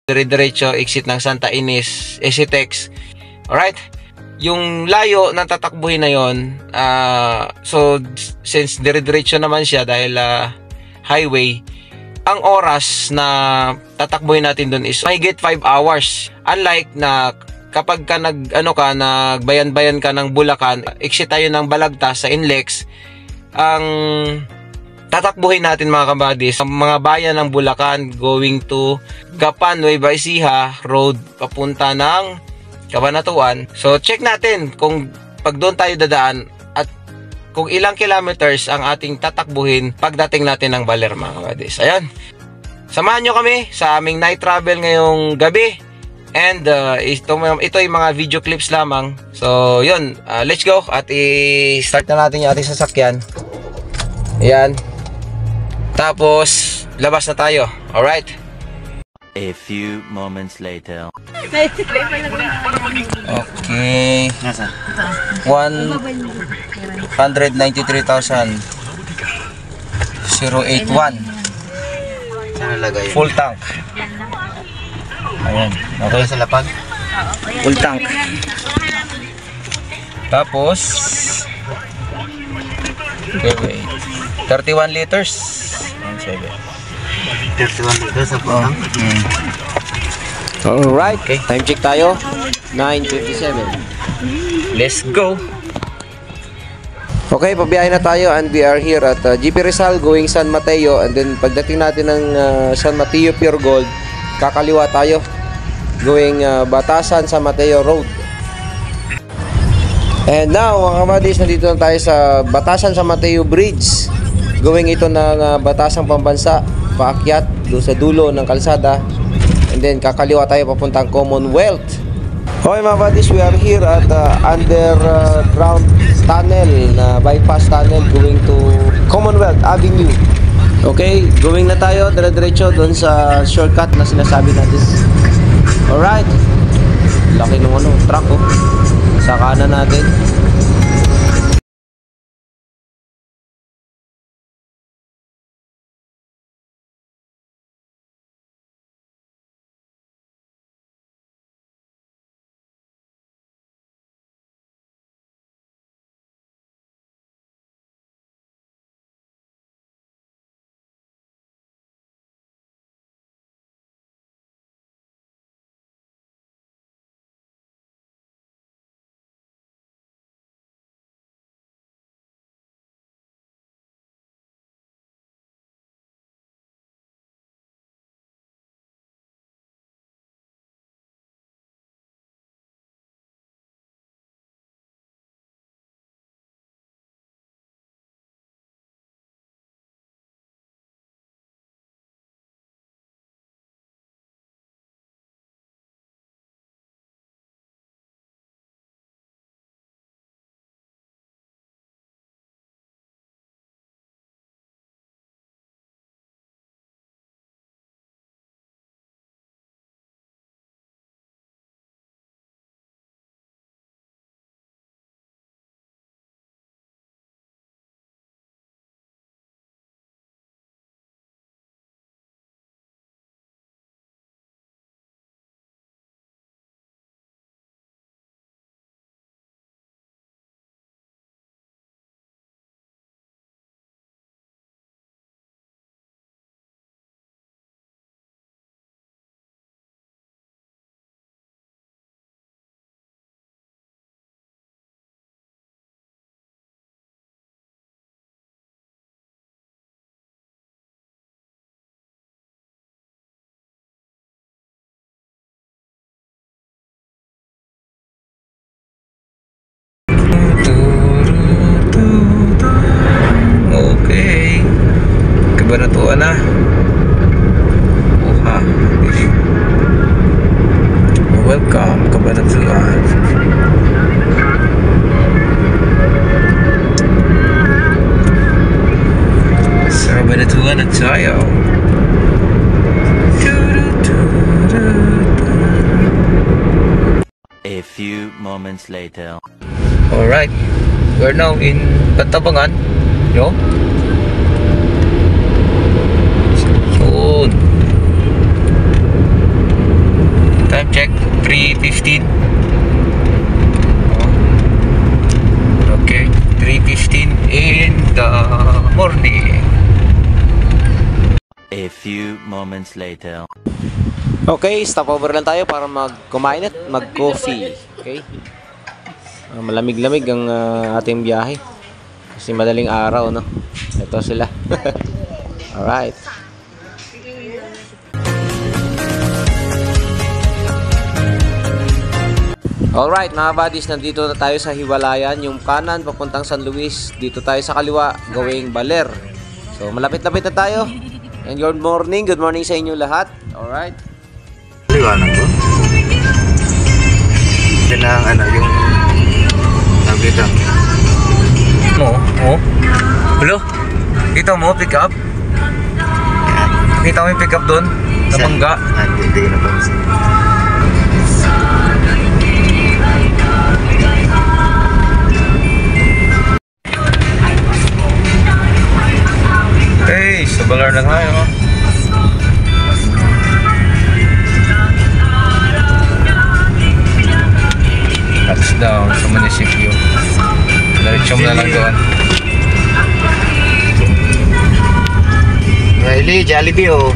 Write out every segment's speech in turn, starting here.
dire-diretso exit ng Santa Ines, SCTEX. Alright? Yung layo na tatakbuhin na yon, so since dire-diretso naman siya dahil highway, ang oras na tatakbuhin natin dun is mahigit 5 hours. Unlike na kapag ka nagbayan-bayan ka ng Bulacan, exit tayo ng Balagtas sa Inlex, ang tatakbuhin natin mga kabadis, ang mga bayan ng Bulacan going to Gapan, Nueva Ecija Road papunta ng Cabanatuan. So check natin kung pag doon tayo dadaan at kung ilang kilometers ang ating tatakbuhin pagdating natin ng Baler mga kabadis. Ayan. Samahan nyo kami sa aming night travel ngayong gabi. And ito yung mga video clips lamang. So yun, let's go at i-start na natin yung ating sasakyan. Ayan. Tapos labas na tayo. Alright. A few moments later. Okay. 193,081. Full tank. Ayan. Okay sa lapag. Full tank. Tapos okay, 31 liters. 31 liters sa full tank. Alright, okay. Time check tayo. 9:57. Let's go. Okay, pabiyahe na tayo and we are here at GP Rizal going San Mateo, and then pagdating natin ng San Mateo Pure Gold, kakaliwa tayo going Batasan San Mateo Road. And now mga kamadis, nandito na tayo sa Batasan San Mateo Bridge, going ito ng Batasang Pambansa, paakyat doon sa dulo ng kalsada, and then kakaliwa tayo papuntang Commonwealth. Okay mga buddies, we are here at underground tunnel, na bypass tunnel going to Commonwealth Avenue. Okay, going na tayo dire-diretso doon sa shortcut na sinasabi natin. Alright, laki ng truck sa kanan natin. Cabanatuan na. Oha. Welcome, Cabanatuan. Sa Cabanatuan na tayo. A few moments later. Alright, we're now in Bantabangan. Yo. time check, 3:15. Okay, 3:15 in the morning. A few moments later. Okay, stopover lang tayo para kumain at mag-coffee. Okay? Malamig-lamig ang ating biyahe. Kasi madaling araw, no? Ito sila. Alright. Alright, mga buddies, nandito na tayo sa Hiwalayan. Yung kanan, papuntang San Luis. Dito tayo sa kaliwa, going Baler. So, malapit-lapit na tayo. And good morning sa inyo lahat. Alright. Liwanag ko. Yan ang ano, yung nabita. Hello? Kita mo, pick up? Kita mo yung pick up doon? Sa Mangga? Hindi ko na pansin. Hey, sa Baler na tayo. Touchdown sa munisipyo. Diretso mo na lang doon. Riley, Jollibee oh.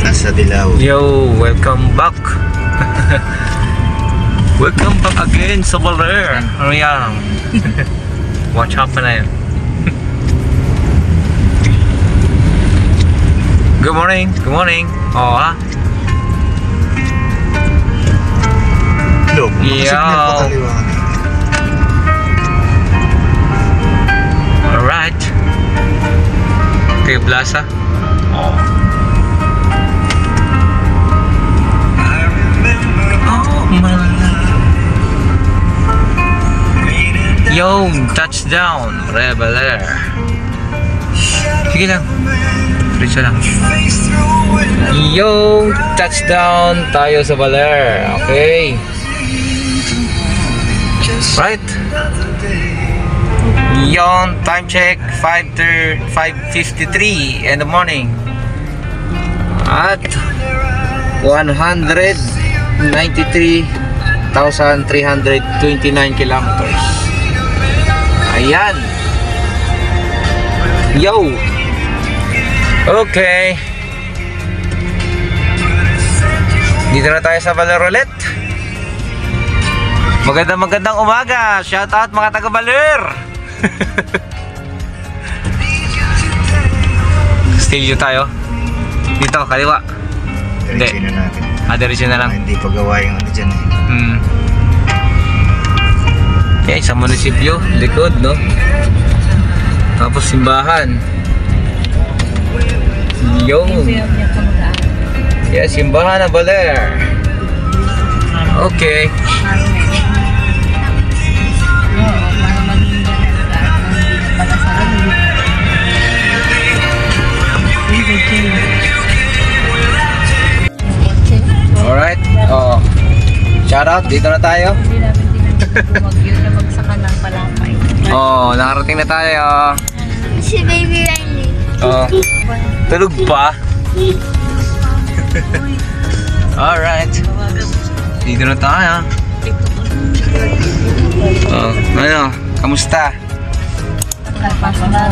Nasa Dilaw. Yo, welcome back. Welcome back again sa Baler. Ano yan? Watch out na yan. Good morning. Good morning. Oh, ha? Look, makasignal pa kaliwanag. Alright. Okay, Plaza. Oh. Oh, my life. Yo, touchdown, Baler. Sige lang. Diretso lang. Yo, touchdown tayo sa Baler. Okay. Right. Yon, time check 5:53 in the morning. At 193,329 kilometers. Ayan. Yo. Okay. Dito na tayo sa Baler ulit. Magandang umaga. Shout out mga taga Baler. Stilyo tayo. Dito, kaliwa. Diretso na natin. Diretso na lang. Hindi pa gawa yung ano dyan eh. Okay, sa munisipyo, likod, no? Tapos simbahan. Yo. Yeah, simbahan na Baler. Okay. Alright. Oh. Shout out, dito na tayo. Hindi namin bumagyo na magsakan ng palapay. Oh, nakarating na tayo. Si Baby Riley. Oh. Tulog pa. Alright. Dito na tayo. Oh, ano? Kamusta? Pasok na.